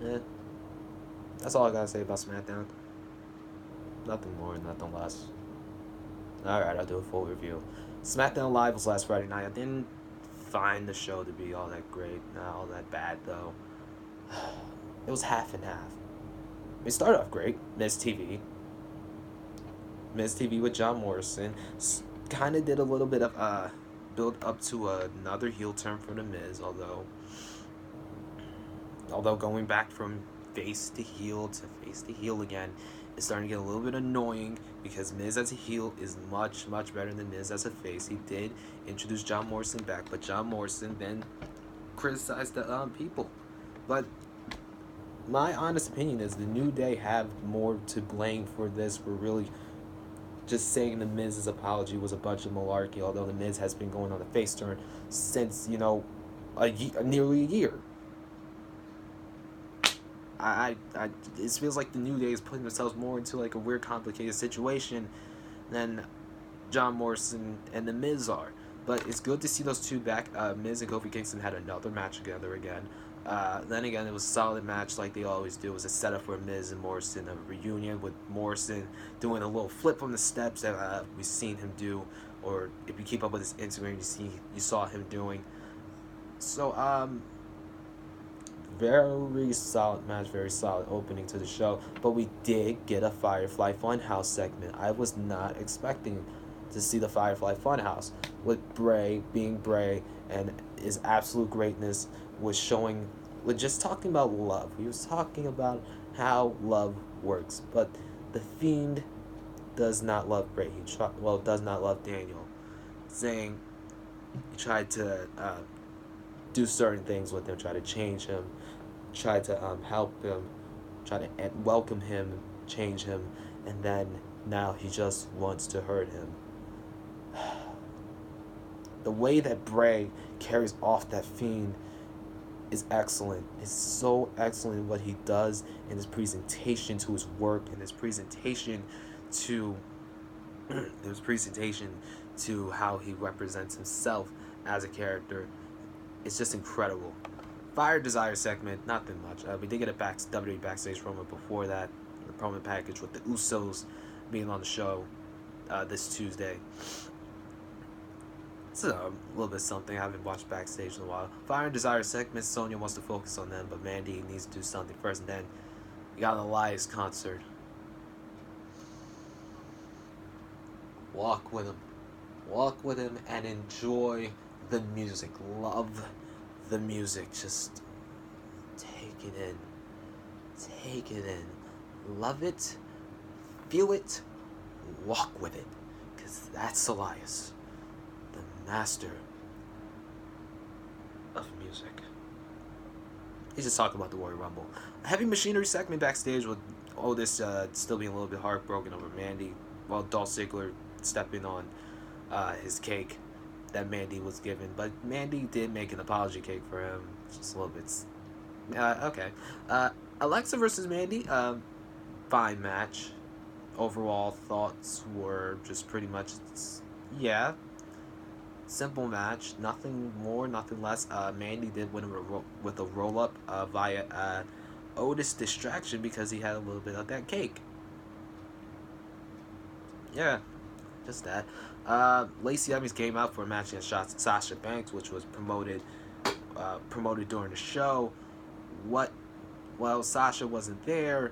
Eh, that's all I gotta say about SmackDown. Nothing more, nothing less. Alright, I'll do a full review. SmackDown Live was last Friday night. I didn't find the show to be all that great, not all that bad though. It was half and half. It started off great. Miz TV with John Morrison. Kind of did a little bit of build up to another heel turn for the Miz, although going back from face to heel again is starting to get a little bit annoying because Miz as a heel is much better than Miz as a face. He did introduce John Morrison back, but John Morrison then criticized the people. But my honest opinion is the New Day have more to blame for this. For really just saying the Miz's apology was a bunch of malarkey, although the Miz has been going on a face turn since, nearly a year. It feels like the New Day is putting themselves more into like a weird, complicated situation than John Morrison and the Miz are. But it's good to see those two back. Miz and Kofi Kingston had another match together again. Then again, it was a solid match like they always do. It was a setup for Miz and Morrison, a reunion with Morrison doing a little flip from the steps that we've seen him do, or if you keep up with his Instagram, you saw him doing. So very solid match, very solid opening to the show. But we did get a Firefly Funhouse segment. I was not expecting to see the Firefly Funhouse with Bray being Bray and his absolute greatness was showing. Was just talking about love. He was talking about how love works, but the Fiend does not love Bray. Does not love Daniel, saying he tried to do certain things with him, try to change him, try to help him, try to welcome him, change him, and then now he just wants to hurt him. The way that Bray carries off that Fiend is excellent. It's so excellent in what he does in his presentation to his work and his presentation to how he represents himself as a character. It's just incredible. Fire Desire segment, nothing much. We did get a WWE backstage promo before that, the promo package with the Usos being on the show this Tuesday. It's a little bit something. I haven't watched backstage in a while. Fire and Desire segment, Sonya wants to focus on them, but Mandy needs to do something first. And then you got an Elias concert. Walk with him. Walk with him and enjoy the music. Love the music. Just take it in. Take it in. Love it. Feel it. Walk with it. Because that's Elias, the master of music. He's just talking about the Royal Rumble. A heavy machinery segment backstage with Otis still being a little bit heartbroken over Mandy, while Dolph Ziggler stepping on his cake that Mandy was given. But Mandy did make an apology cake for him. Just a little bit. Okay. Alexa versus Mandy. Fine match. Overall thoughts were just pretty much, yeah, simple match. Nothing more, nothing less. Mandy did win with a roll up via Otis distraction because he had a little bit of that cake. Yeah, just that. Lacey Evans came out for a match against Sasha Banks, which was promoted during the show. Well, Sasha wasn't there.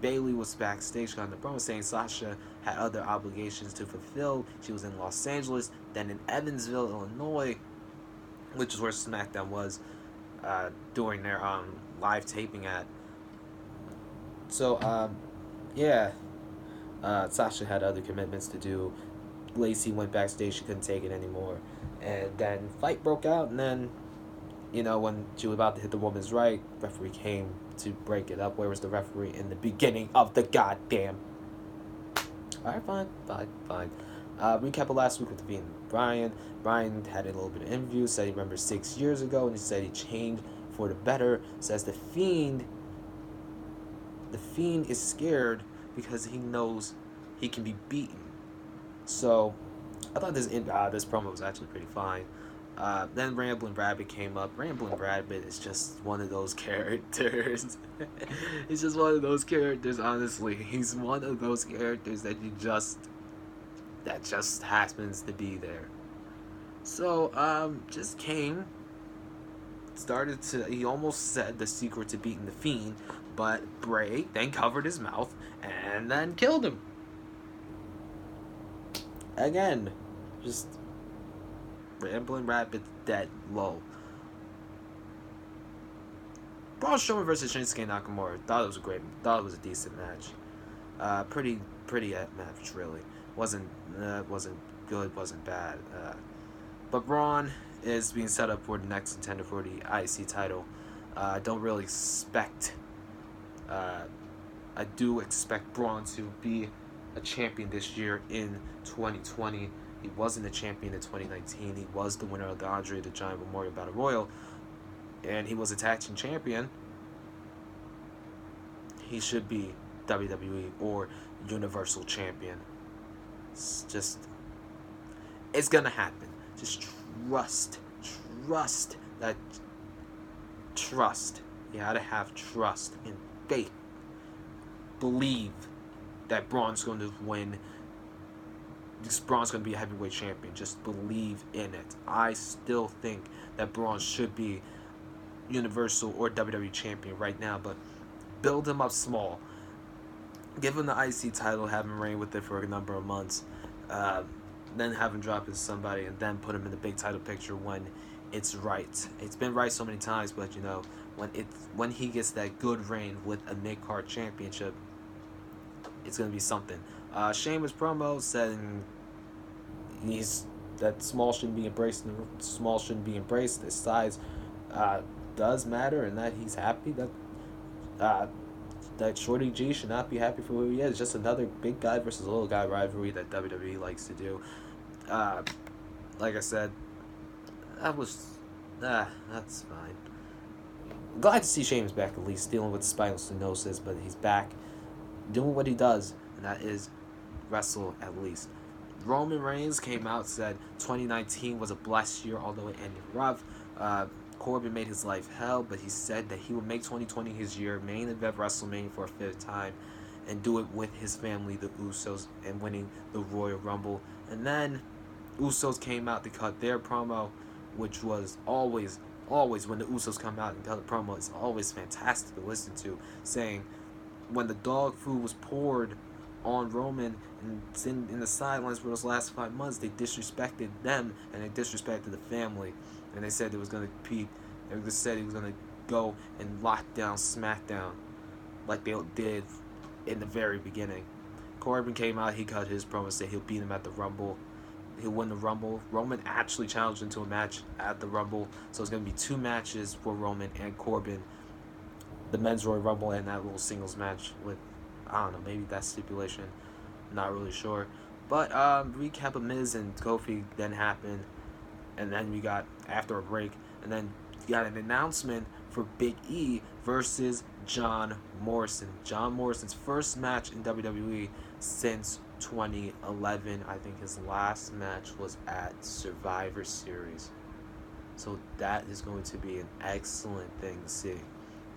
Bayley was backstage on the promo saying Sasha had other obligations to fulfill. She was in Los Angeles, then in Evansville, Illinois, which is where SmackDown was during their live taping at. So, yeah, Sasha had other commitments to do. Lacey went backstage, she couldn't take it anymore. And then fight broke out, and then, when she was about to hit the woman's right, referee came to break it up. Where was the referee in the beginning of the goddamn? Alright, fine. Recap of last week with the and Brian. Brian had a little bit of interview, said he remembers 6 years ago, and he said he changed for the better. Says the Fiend is scared because he knows he can be beaten. So, I thought this promo was actually pretty fine. Then Ramblin' Rabbit came up. Ramblin' Rabbit is just one of those characters. He's just one of those characters, honestly. He's one of those characters that just happens to be there. So, just came, he almost said the secret to beating the Fiend, but Bray then covered his mouth and then killed him. Again, just Ramblin' Rabbit dead low. Braun Strowman versus Shinsuke Nakamura. Thought it was a decent match. Pretty match really. Wasn't good, wasn't bad. But Braun is being set up for the next contender for the IC title. I don't really expect. I do expect Braun to be a champion this year in 2020. He wasn't a champion in 2019. He was the winner of the Andre the Giant Memorial Battle Royal, and he was a tag team champion. He should be WWE or Universal Champion. It's gonna happen. Just trust. You gotta have trust and faith. Believe that Braun's going to win. Braun's going to be a heavyweight champion. Just believe in it. I still think that Braun should be Universal or WWE champion right now, but build him up small. Give him the IC title, have him reign with it for a number of months, then have him drop it to somebody, and then put him in the big title picture when it's right. It's been right so many times, but when he gets that good reign with a mid-card championship, it's gonna be something. Sheamus promo saying that small shouldn't be embraced. Small shouldn't be embraced. His size does matter, and that he's happy that Shorty G should not be happy for who he is. Just another big guy versus a little guy rivalry that WWE likes to do. Like I said, that's fine. Glad to see Sheamus back at least, dealing with spinal stenosis, but he's back doing what he does, and that is wrestle at least. Roman Reigns came out, said 2019 was a blessed year, although it ended rough. Corbin made his life hell, but he said that he would make 2020 his year, main event WrestleMania for a fifth time, and do it with his family, the Usos, and winning the Royal Rumble. And then Usos came out to cut their promo, which was always when the Usos come out and cut a promo, it's always fantastic to listen to, saying when the dog food was poured on Roman and in the sidelines for those last 5 months, they disrespected them and they disrespected the family, and they said it was gonna he was gonna go and lock down SmackDown like they did in the very beginning. Corbin came out, he cut his promo, said he'll beat him at the Rumble. He'll win the Rumble. Roman actually challenged him to a match at the Rumble, so it's gonna be 2 matches for Roman and Corbin. The men's Royal Rumble and that little singles match with, I don't know, maybe that stipulation. Not really sure. But recap of Miz and Kofi then happened. And then we got, after a break, and then you got an announcement for Big E versus John Morrison. John Morrison's first match in WWE since 2011. I think his last match was at Survivor Series. So that is going to be an excellent thing to see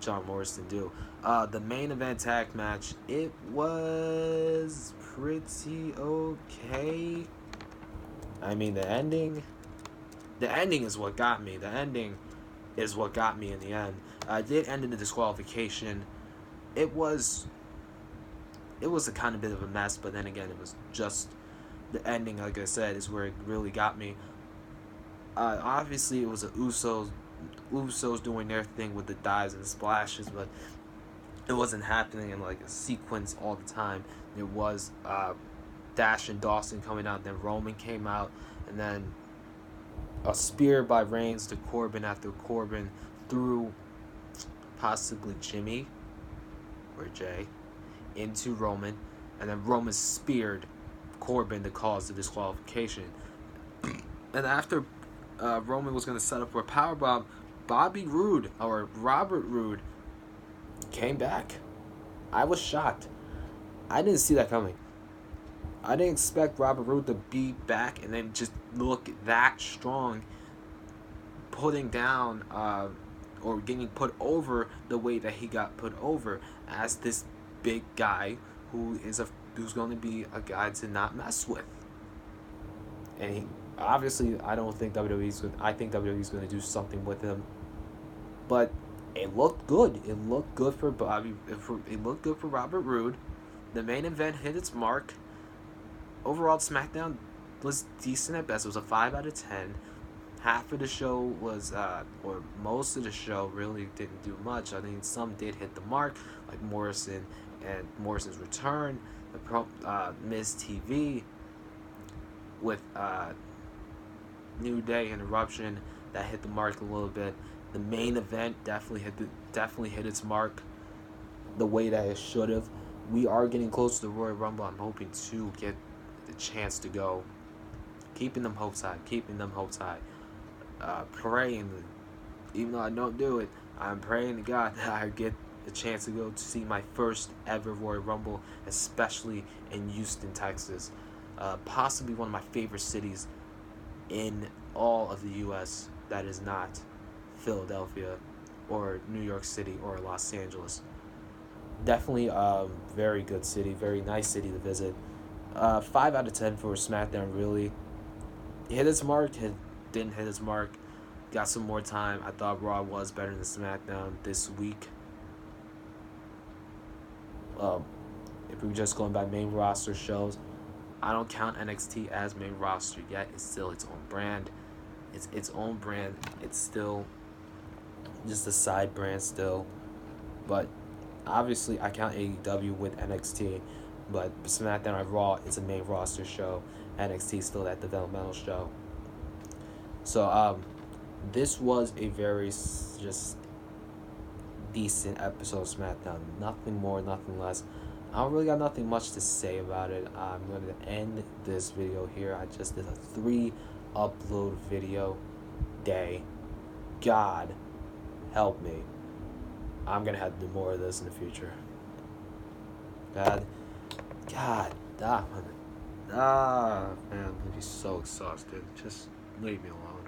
John Morrison do. The main event tag match, it was pretty okay. I mean, the ending is what got me. The ending is what got me in the end. I did end in a disqualification. It was a kind of bit of a mess, but then again, it was just the ending, like I said, is where it really got me. Obviously, it was the Usos doing their thing with the dives and the splashes, but it wasn't happening in like a sequence all the time. There was Dash and Dawson coming out, then Roman came out, and then a spear by Reigns to Corbin after Corbin threw possibly Jimmy or Jay into Roman, and then Roman speared Corbin to cause the disqualification. And after Roman was going to set up for a powerbomb, Robert Roode came back. I was shocked. I didn't see that coming. I didn't expect Robert Roode to be back and then just look that strong putting down or getting put over the way that he got put over as this big guy who's going to be a guy to not mess with. And he, obviously, I don't think WWE's going. I think WWE's going to do something with him, but it looked good. It looked good for Bobby. It looked good for Robert Roode. The main event hit its mark. Overall, SmackDown was decent at best. It was a 5 out of 10. Half of the show was, or most of the show really didn't do much. I think some did hit the mark, like Morrison and Morrison's return, Miz TV with New Day interruption that hit the mark a little bit. The main event definitely hit its mark the way that it should have. We are getting close to the Royal Rumble. I'm hoping to get the chance to go. Keeping them hopes high. Praying, even though I don't do it, I'm praying to God that I get a chance to go to see my first ever Royal Rumble, especially in Houston, Texas. Possibly one of my favorite cities in all of the U.S. that is not Philadelphia or New York City or Los Angeles. Definitely a very good city, very nice city to visit. 5 out of 10 for SmackDown. Really hit its mark. Didn't hit its mark. Got some more time. I thought Raw was better than SmackDown this week. If we're just going by main roster shows, I don't count NXT as main roster yet. It's still its own brand. It's its own brand. It's still just a side brand still. But obviously, I count AEW with NXT. But SmackDown and Raw is a main roster show. NXT is still that developmental show. So this was a very just decent episode of SmackDown. Nothing more, nothing less. I don't really got nothing much to say about it. I'm going to end this video here. I just did a 3 upload video day. God help me. I'm going to have to do more of this in the future. God, man, I'm going to be so exhausted. Just leave me alone.